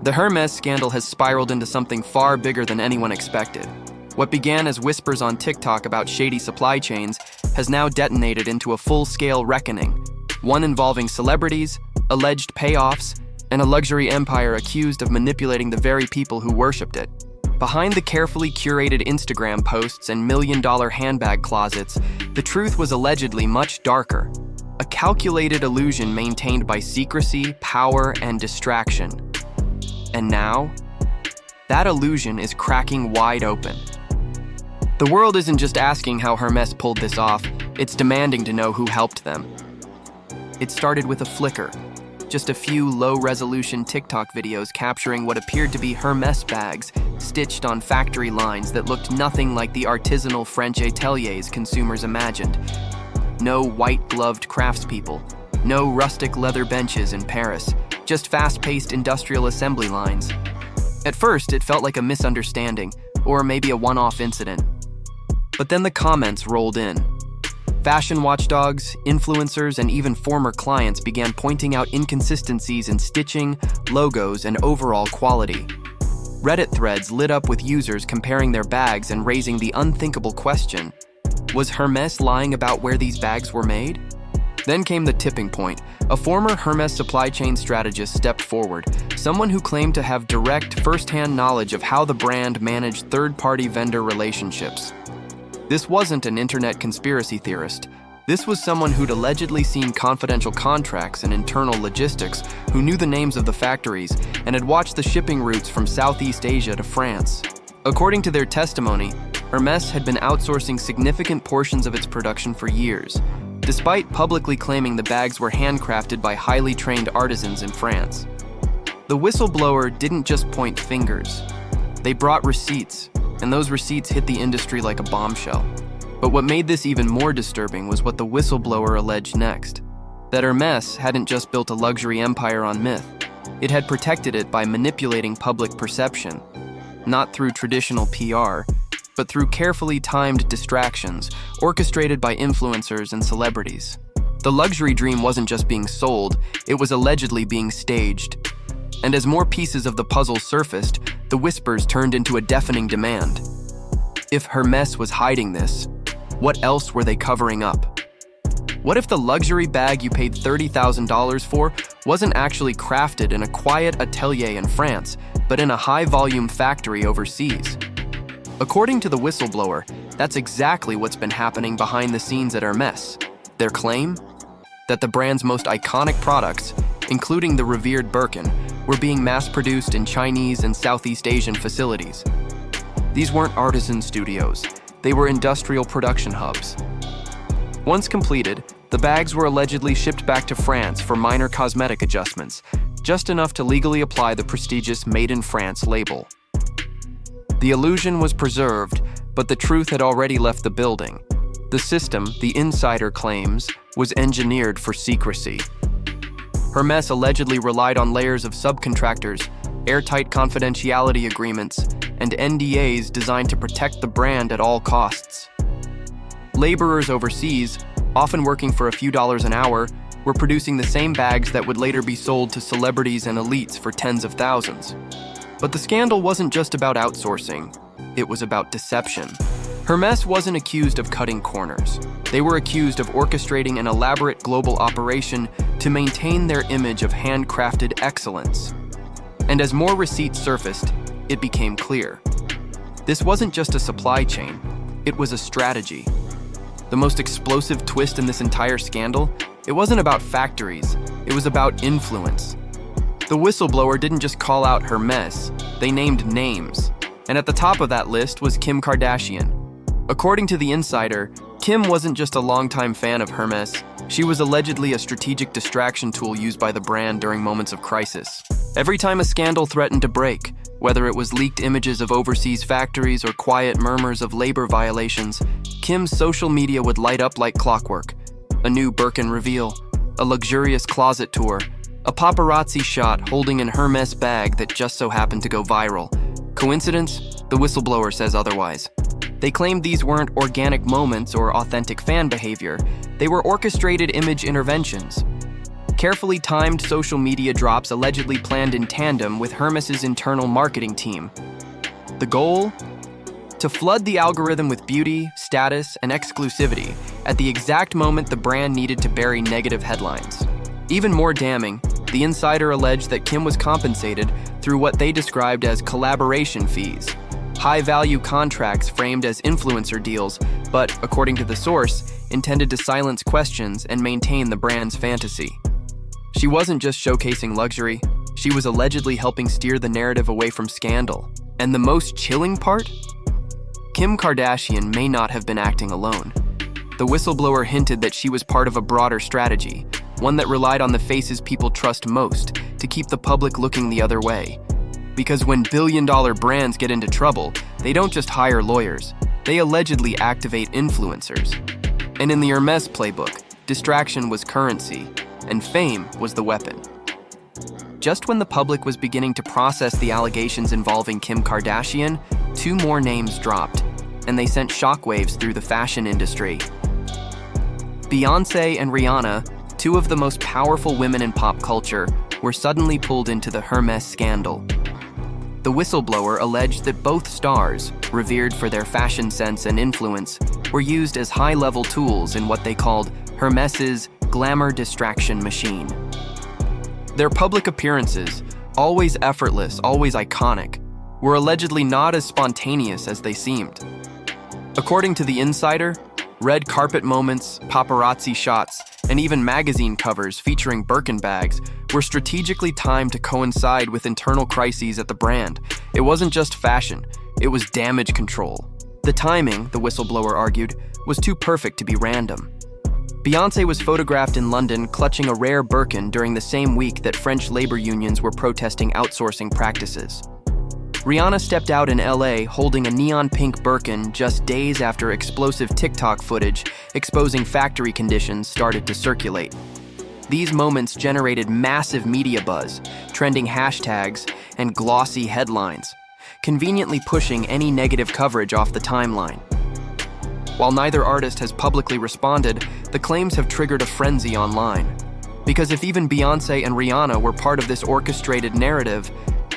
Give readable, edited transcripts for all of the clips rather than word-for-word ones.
The Hermes scandal has spiraled into something far bigger than anyone expected. What began as whispers on TikTok about shady supply chains has now detonated into a full-scale reckoning, one involving celebrities, alleged payoffs, and a luxury empire accused of manipulating the very people who worshipped it. Behind the carefully curated Instagram posts and million-dollar handbag closets, the truth was allegedly much darker. A calculated illusion maintained by secrecy, power, and distraction. And now, that illusion is cracking wide open. The world isn't just asking how Hermes pulled this off, it's demanding to know who helped them. It started with a flicker, just a few low-resolution TikTok videos capturing what appeared to be Hermes bags stitched on factory lines that looked nothing like the artisanal French ateliers consumers imagined. No white-gloved craftspeople, no rustic leather benches in Paris, just fast-paced industrial assembly lines. At first, it felt like a misunderstanding, or maybe a one-off incident. But then the comments rolled in. Fashion watchdogs, influencers, and even former clients began pointing out inconsistencies in stitching, logos, and overall quality. Reddit threads lit up with users comparing their bags and raising the unthinkable question: was Hermes lying about where these bags were made? Then came the tipping point. A former Hermes supply chain strategist stepped forward, someone who claimed to have direct, first-hand knowledge of how the brand managed third-party vendor relationships. This wasn't an internet conspiracy theorist. This was someone who'd allegedly seen confidential contracts and internal logistics, who knew the names of the factories, and had watched the shipping routes from Southeast Asia to France. According to their testimony, Hermes had been outsourcing significant portions of its production for years, despite publicly claiming the bags were handcrafted by highly trained artisans in France. The whistleblower didn't just point fingers. They brought receipts, and those receipts hit the industry like a bombshell. But what made this even more disturbing was what the whistleblower alleged next: that Hermes hadn't just built a luxury empire on myth, it had protected it by manipulating public perception, not through traditional PR, but through carefully timed distractions orchestrated by influencers and celebrities. The luxury dream wasn't just being sold, it was allegedly being staged. And as more pieces of the puzzle surfaced, the whispers turned into a deafening demand. If Hermes was hiding this, what else were they covering up? What if the luxury bag you paid $30,000 for wasn't actually crafted in a quiet atelier in France, but in a high-volume factory overseas? According to the whistleblower, that's exactly what's been happening behind the scenes at Hermes. Their claim? That the brand's most iconic products, including the revered Birkin, were being mass-produced in Chinese and Southeast Asian facilities. These weren't artisan studios, they were industrial production hubs. Once completed, the bags were allegedly shipped back to France for minor cosmetic adjustments, just enough to legally apply the prestigious Made in France label. The illusion was preserved, but the truth had already left the building. The system, the insider claims, was engineered for secrecy. Hermes allegedly relied on layers of subcontractors, airtight confidentiality agreements, and NDAs designed to protect the brand at all costs. Laborers overseas, often working for a few dollars an hour, were producing the same bags that would later be sold to celebrities and elites for tens of thousands. But the scandal wasn't just about outsourcing, it was about deception. Hermes wasn't accused of cutting corners. They were accused of orchestrating an elaborate global operation to maintain their image of handcrafted excellence. And as more receipts surfaced, it became clear. This wasn't just a supply chain, it was a strategy. The most explosive twist in this entire scandal, it wasn't about factories, it was about influence. The whistleblower didn't just call out Hermes, they named names. And at the top of that list was Kim Kardashian. According to The Insider, Kim wasn't just a longtime fan of Hermes, she was allegedly a strategic distraction tool used by the brand during moments of crisis. Every time a scandal threatened to break, whether it was leaked images of overseas factories or quiet murmurs of labor violations, Kim's social media would light up like clockwork. A new Birkin reveal, a luxurious closet tour, a paparazzi shot holding an Hermes bag that just so happened to go viral. Coincidence? The whistleblower says otherwise. They claimed these weren't organic moments or authentic fan behavior. They were orchestrated image interventions. Carefully timed social media drops allegedly planned in tandem with Hermes's internal marketing team. The goal? To flood the algorithm with beauty, status, and exclusivity at the exact moment the brand needed to bury negative headlines. Even more damning, the insider alleged that Kim was compensated through what they described as collaboration fees, high-value contracts framed as influencer deals, but, according to the source, intended to silence questions and maintain the brand's fantasy. She wasn't just showcasing luxury, she was allegedly helping steer the narrative away from scandal. And the most chilling part? Kim Kardashian may not have been acting alone. The whistleblower hinted that she was part of a broader strategy, one that relied on the faces people trust most to keep the public looking the other way. Because when billion-dollar brands get into trouble, they don't just hire lawyers, they allegedly activate influencers. And in the Hermès playbook, distraction was currency, and fame was the weapon. Just when the public was beginning to process the allegations involving Kim Kardashian, 2 more names dropped, and they sent shockwaves through the fashion industry. Beyoncé and Rihanna, 2 of the most powerful women in pop culture, were suddenly pulled into the Hermès scandal. The whistleblower alleged that both stars, revered for their fashion sense and influence, were used as high-level tools in what they called Hermès's glamour distraction machine. Their public appearances, always effortless, always iconic, were allegedly not as spontaneous as they seemed. According to The Insider, red carpet moments, paparazzi shots, and even magazine covers featuring Birkin bags were strategically timed to coincide with internal crises at the brand. It wasn't just fashion, it was damage control. The timing, the whistleblower argued, was too perfect to be random. Beyoncé was photographed in London clutching a rare Birkin during the same week that French labor unions were protesting outsourcing practices. Rihanna stepped out in LA holding a neon pink Birkin just days after explosive TikTok footage exposing factory conditions started to circulate. These moments generated massive media buzz, trending hashtags, and glossy headlines, conveniently pushing any negative coverage off the timeline. While neither artist has publicly responded, the claims have triggered a frenzy online. Because if even Beyoncé and Rihanna were part of this orchestrated narrative,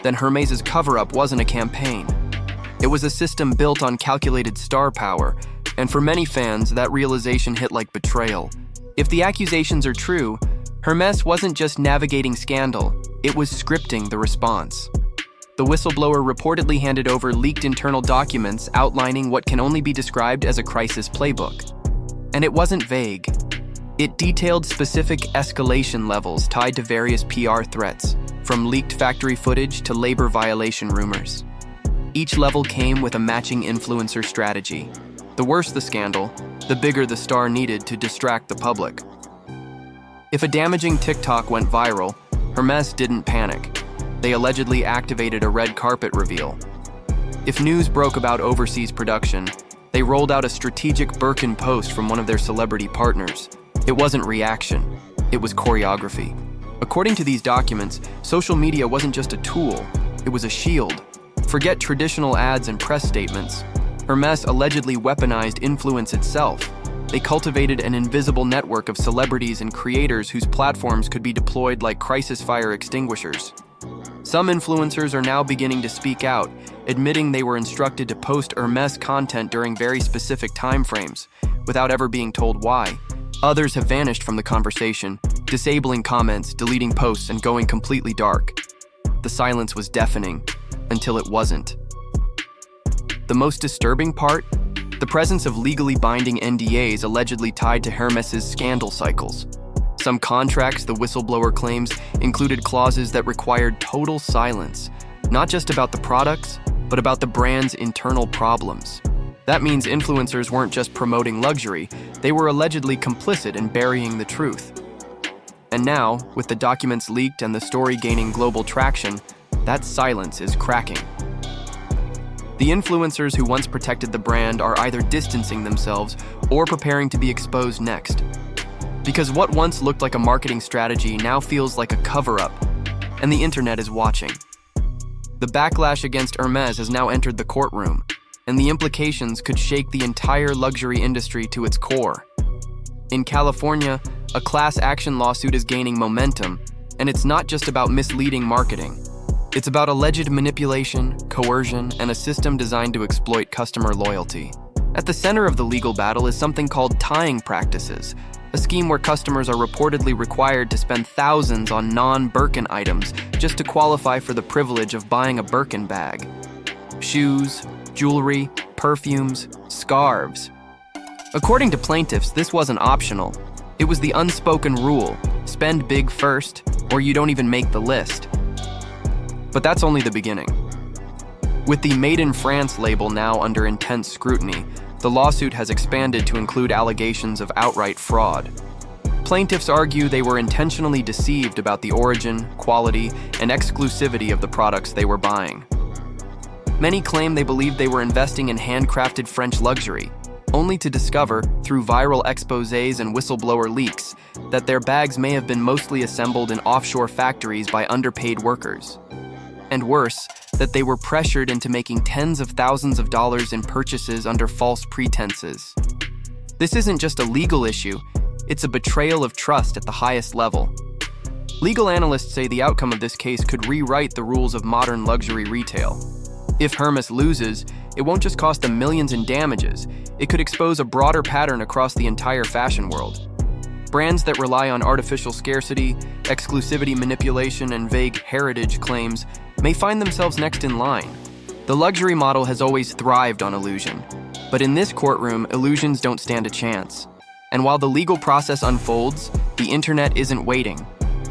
then Hermès' cover-up wasn't a campaign. It was a system built on calculated star power, and for many fans, that realization hit like betrayal. If the accusations are true, Hermès wasn't just navigating scandal, it was scripting the response. The whistleblower reportedly handed over leaked internal documents outlining what can only be described as a crisis playbook. And it wasn't vague. It detailed specific escalation levels tied to various PR threats, from leaked factory footage to labor violation rumors. Each level came with a matching influencer strategy. The worse the scandal, the bigger the star needed to distract the public. If a damaging TikTok went viral, Hermès didn't panic. They allegedly activated a red carpet reveal. If news broke about overseas production, they rolled out a strategic Birkin post from one of their celebrity partners. It wasn't reaction, it was choreography. According to these documents, social media wasn't just a tool, it was a shield. Forget traditional ads and press statements. Hermès allegedly weaponized influence itself. They cultivated an invisible network of celebrities and creators whose platforms could be deployed like crisis fire extinguishers. Some influencers are now beginning to speak out, admitting they were instructed to post Hermès content during very specific timeframes, without ever being told why. Others have vanished from the conversation, disabling comments, deleting posts, and going completely dark. The silence was deafening, until it wasn't. The most disturbing part? The presence of legally binding NDAs allegedly tied to Hermès' scandal cycles. Some contracts, the whistleblower claims, included clauses that required total silence, not just about the products, but about the brand's internal problems. That means influencers weren't just promoting luxury, they were allegedly complicit in burying the truth. And now, with the documents leaked and the story gaining global traction, that silence is cracking. The influencers who once protected the brand are either distancing themselves or preparing to be exposed next. Because what once looked like a marketing strategy now feels like a cover-up, and the internet is watching. The backlash against Hermès has now entered the courtroom, and the implications could shake the entire luxury industry to its core. In California, a class action lawsuit is gaining momentum, and it's not just about misleading marketing. It's about alleged manipulation, coercion, and a system designed to exploit customer loyalty. At the center of the legal battle is something called tying practices, a scheme where customers are reportedly required to spend thousands on non-Birkin items just to qualify for the privilege of buying a Birkin bag. Shoes, jewelry, perfumes, scarves. According to plaintiffs, this wasn't optional. It was the unspoken rule: spend big first, or you don't even make the list. But that's only the beginning. With the Made in France label now under intense scrutiny, the lawsuit has expanded to include allegations of outright fraud. Plaintiffs argue they were intentionally deceived about the origin, quality, and exclusivity of the products they were buying. Many claim they believed they were investing in handcrafted French luxury, only to discover, through viral exposés and whistleblower leaks, that their bags may have been mostly assembled in offshore factories by underpaid workers. And worse, that they were pressured into making tens of thousands of dollars in purchases under false pretenses. This isn't just a legal issue, it's a betrayal of trust at the highest level. Legal analysts say the outcome of this case could rewrite the rules of modern luxury retail. If Hermes loses, it won't just cost them millions in damages, it could expose a broader pattern across the entire fashion world. Brands that rely on artificial scarcity, exclusivity manipulation, and vague heritage claims may find themselves next in line. The luxury model has always thrived on illusion, but in this courtroom, illusions don't stand a chance. And while the legal process unfolds, the internet isn't waiting.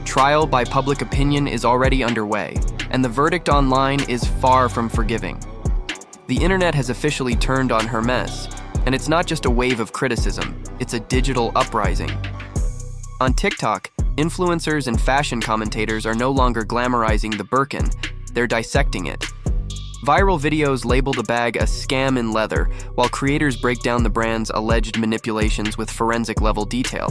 Trial by public opinion is already underway, and the verdict online is far from forgiving. The internet has officially turned on Hermes, and it's not just a wave of criticism, it's a digital uprising. On TikTok, influencers and fashion commentators are no longer glamorizing the Birkin, they're dissecting it. Viral videos label the bag a scam in leather, while creators break down the brand's alleged manipulations with forensic-level detail.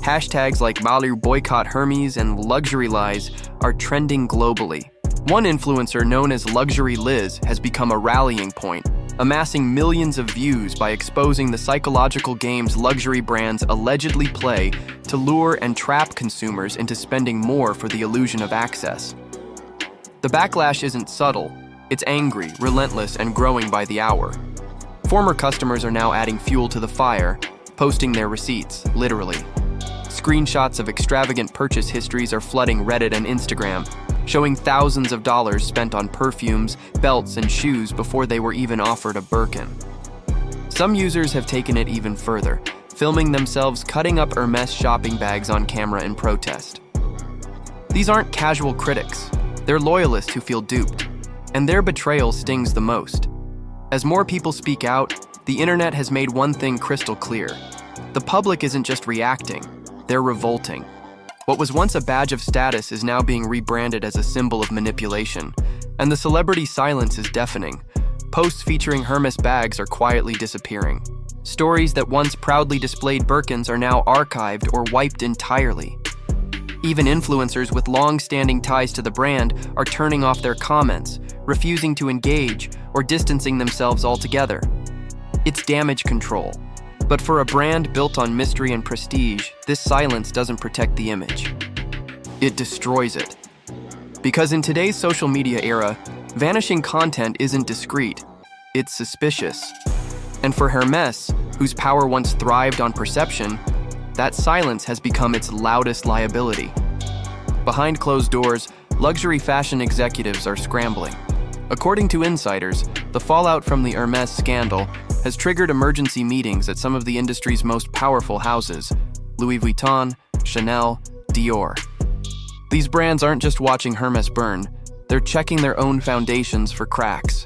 Hashtags like Boycott Hermes and luxury lies are trending globally. One influencer known as Luxury Liz has become a rallying point, amassing millions of views by exposing the psychological games luxury brands allegedly play to lure and trap consumers into spending more for the illusion of access. The backlash isn't subtle, it's angry, relentless, and growing by the hour. Former customers are now adding fuel to the fire, posting their receipts, literally. Screenshots of extravagant purchase histories are flooding Reddit and Instagram, showing thousands of dollars spent on perfumes, belts, and shoes before they were even offered a Birkin. Some users have taken it even further, filming themselves cutting up Hermès shopping bags on camera in protest. These aren't casual critics, they're loyalists who feel duped, and their betrayal stings the most. As more people speak out, the internet has made one thing crystal clear. The public isn't just reacting, they're revolting. What was once a badge of status is now being rebranded as a symbol of manipulation, and the celebrity silence is deafening. Posts featuring Hermes bags are quietly disappearing. Stories that once proudly displayed Birkins are now archived or wiped entirely. Even influencers with long-standing ties to the brand are turning off their comments, refusing to engage, or distancing themselves altogether. It's damage control. But for a brand built on mystery and prestige, this silence doesn't protect the image. It destroys it. Because in today's social media era, vanishing content isn't discreet, it's suspicious. And for Hermes, whose power once thrived on perception, that silence has become its loudest liability. Behind closed doors, luxury fashion executives are scrambling. According to insiders, the fallout from the Hermes scandal has triggered emergency meetings at some of the industry's most powerful houses: Louis Vuitton, Chanel, Dior. These brands aren't just watching Hermes burn, they're checking their own foundations for cracks.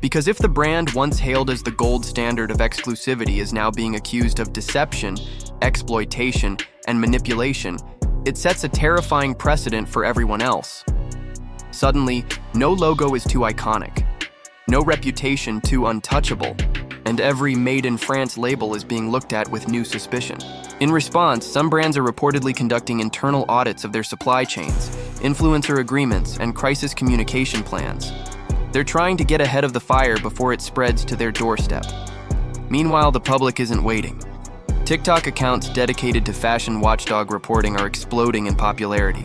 Because if the brand once hailed as the gold standard of exclusivity is now being accused of deception, exploitation, and manipulation, it sets a terrifying precedent for everyone else. Suddenly, no logo is too iconic, no reputation too untouchable, and every Made in France label is being looked at with new suspicion. In response, some brands are reportedly conducting internal audits of their supply chains, influencer agreements, and crisis communication plans. They're trying to get ahead of the fire before it spreads to their doorstep. Meanwhile, the public isn't waiting. TikTok accounts dedicated to fashion watchdog reporting are exploding in popularity.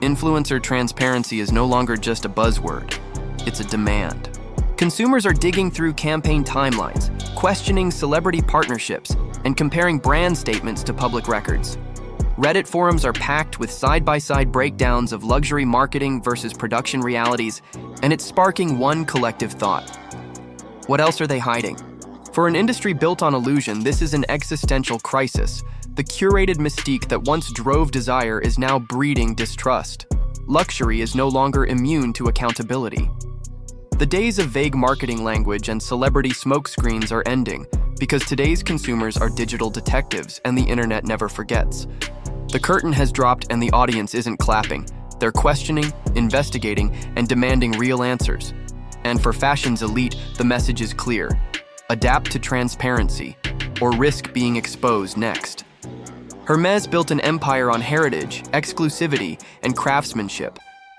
Influencer transparency is no longer just a buzzword, it's a demand. Consumers are digging through campaign timelines, questioning celebrity partnerships, and comparing brand statements to public records. Reddit forums are packed with side-by-side breakdowns of luxury marketing versus production realities, and it's sparking one collective thought. What else are they hiding? For an industry built on illusion, this is an existential crisis. The curated mystique that once drove desire is now breeding distrust. Luxury is no longer immune to accountability. The days of vague marketing language and celebrity smokescreens are ending because today's consumers are digital detectives and the internet never forgets. The curtain has dropped and the audience isn't clapping. They're questioning, investigating, and demanding real answers. And for fashion's elite, the message is clear. Adapt to transparency, or risk being exposed next. Hermès built an empire on heritage, exclusivity, and craftsmanship.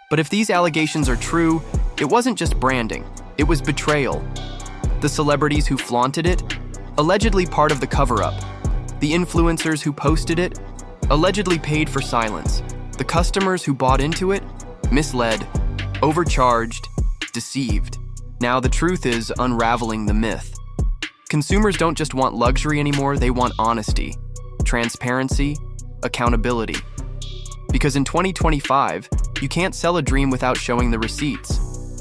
But if these allegations are true, it wasn't just branding, it was betrayal. The celebrities who flaunted it, allegedly part of the cover-up. The influencers who posted it, allegedly paid for silence. The customers who bought into it, misled, overcharged, deceived. Now the truth is unraveling the myth. Consumers don't just want luxury anymore, they want honesty, transparency, accountability. Because in 2025, you can't sell a dream without showing the receipts.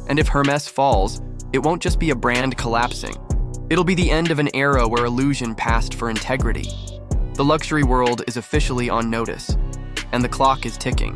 And if Hermès falls, it won't just be a brand collapsing. It'll be the end of an era where illusion passed for integrity. The luxury world is officially on notice, and the clock is ticking.